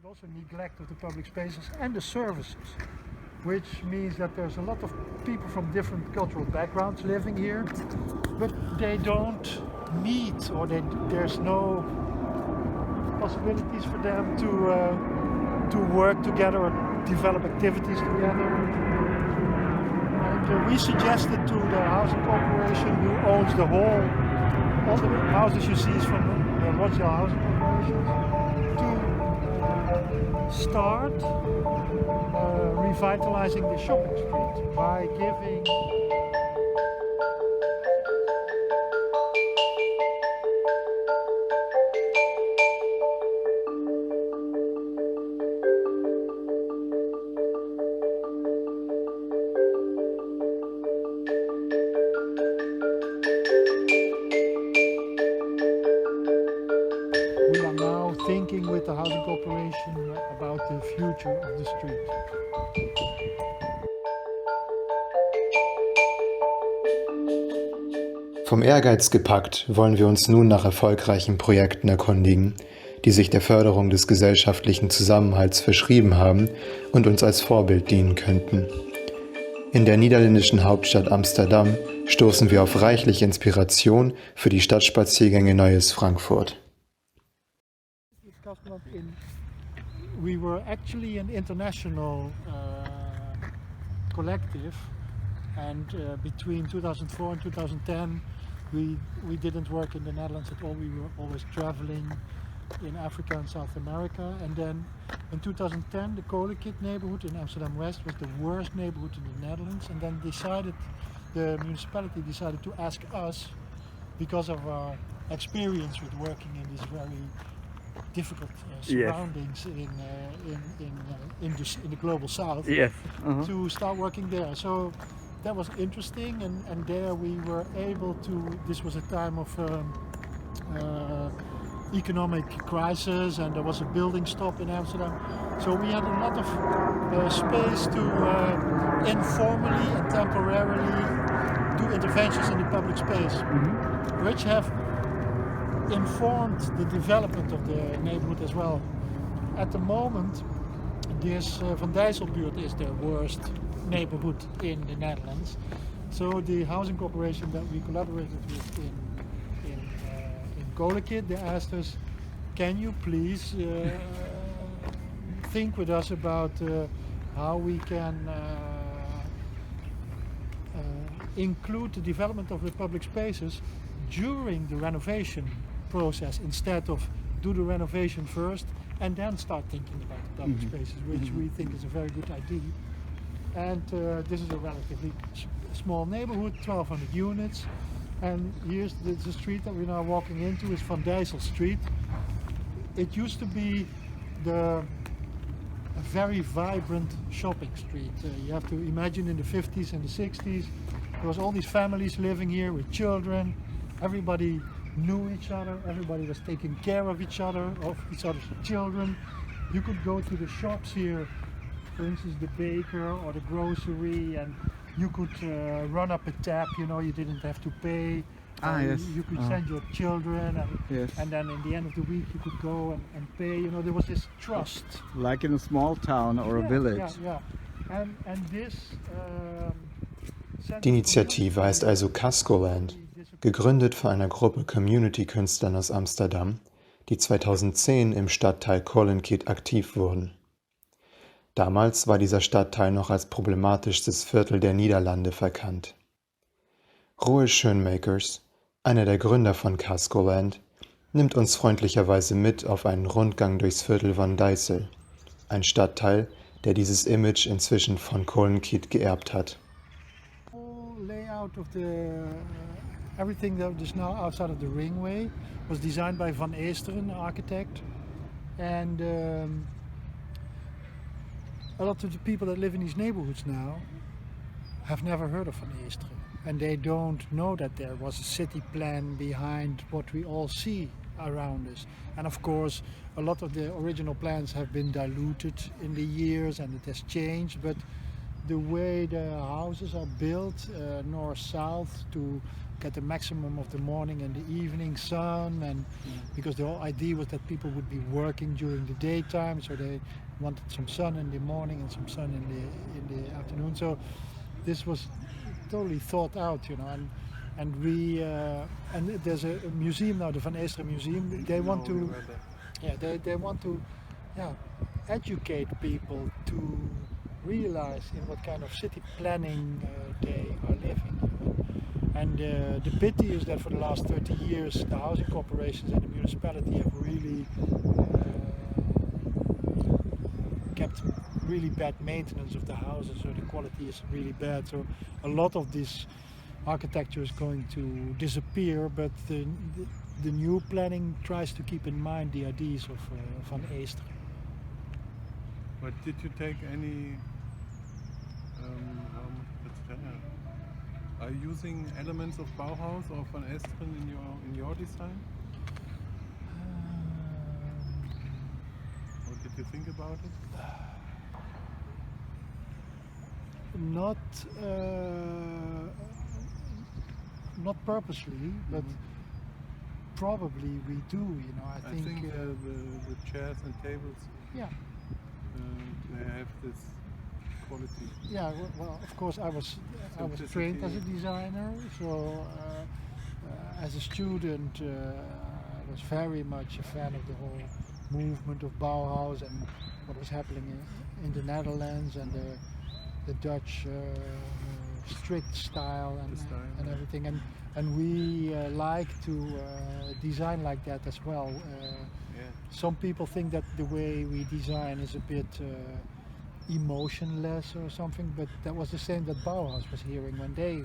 also neglect of the public spaces and the services, which means that there's a lot of people from different cultural backgrounds living here, but they don't meet, or there's no possibilities for them to work together or develop activities together. And we suggested to the housing corporation, who owns all the houses you see is from the Rothschild Housing Corporation, to start revitalizing the shopping street by giving thinking with the housing corporation about the future of the street. Vom Ehrgeiz gepackt wollen wir uns nun nach erfolgreichen Projekten erkundigen, die sich der Förderung des gesellschaftlichen Zusammenhalts verschrieben haben und uns als Vorbild dienen könnten. In der niederländischen Hauptstadt Amsterdam stoßen wir auf reichlich Inspiration für die Stadtspaziergänge Neues Frankfurt. We were actually an international collective, and between 2004 and 2010 we didn't work in the Netherlands at all. We were always traveling in Africa and South America, and then in 2010 the Cascoland neighborhood in Amsterdam West was the worst neighborhood in the Netherlands, and then the municipality decided to ask us, because of our experience with working in this very difficult surroundings in the global south, to start working there. So that was interesting, and there we were able to, this was a time of economic crisis, and there was a building stop in Amsterdam, so we had a lot of space to informally and temporarily do interventions in the public space, which have informed the development of the neighborhood as well. At the moment, this Van Dijsselbuurt is the worst neighborhood in the Netherlands. So the housing corporation that we collaborated with in Cascoland, they asked us, can you please think with us about how we can include the development of the public spaces during the renovation process, instead of do the renovation first and then start thinking about the public spaces, which we think is a very good idea. And this is a relatively small neighborhood, 1,200 units, and here's the street that we're now walking into is Van Dijssel Street. It used to be a very vibrant shopping street. You have to imagine in the 50s and the 60s there was all these families living here with children. Everybody knew each other, everybody was taking care of each other's children. You could go to the shops here, for instance the baker or the grocery, and you could run up a tap, you didn't have to pay. You could send your children, and then in the end of the week you could go and pay. There was this trust. Like in a small town or a village. And this Die Initiative heißt also Cascoland, gegründet von einer Gruppe Community-Künstlern aus Amsterdam, die 2010 im Stadtteil Cascoland aktiv wurden. Damals war dieser Stadtteil noch als problematischstes Viertel der Niederlande verkannt. Roel Schoenmakers, einer der Gründer von Cascoland, nimmt uns freundlicherweise mit auf einen Rundgang durchs Viertel Van Dijssel, ein Stadtteil, der dieses Image inzwischen von Cascoland geerbt hat. Everything that is now outside of the ringway was designed by Van Eesteren, an architect, and a lot of the people that live in these neighborhoods now have never heard of Van Eesteren, and they don't know that there was a city plan behind what we all see around us. And of course a lot of the original plans have been diluted in the years and it has changed, but the way the houses are built, north-south, to get the maximum of the morning and the evening sun, and because the whole idea was that people would be working during the daytime, so they wanted some sun in the morning and some sun in the afternoon. So this was totally thought out, you know, and we and there's a museum now, the Van Eesteren Museum. They want to, they want to, educate people to realize in what kind of city planning they are living. And the pity is that for the last 30 years, the housing corporations and the municipality have really kept really bad maintenance of the houses, so the quality is really bad. So a lot of this architecture is going to disappear, but the new planning tries to keep in mind the ideas of Van Eesteren. But did you take any? Are you using elements of Bauhaus or Van Eesteren in your design? Or did you think about it? Not purposely, but probably we do. You know, I think the chairs and tables. Yeah. They have this quality. Yeah. Well, of course, I was trained as a designer, so as a student, I was very much a fan of the whole movement of Bauhaus and what was happening in the Netherlands and the Dutch strict style and everything, and we like to design like that as well. Some people think that the way we design is a bit emotionless or something, but that was the same that Bauhaus was hearing when they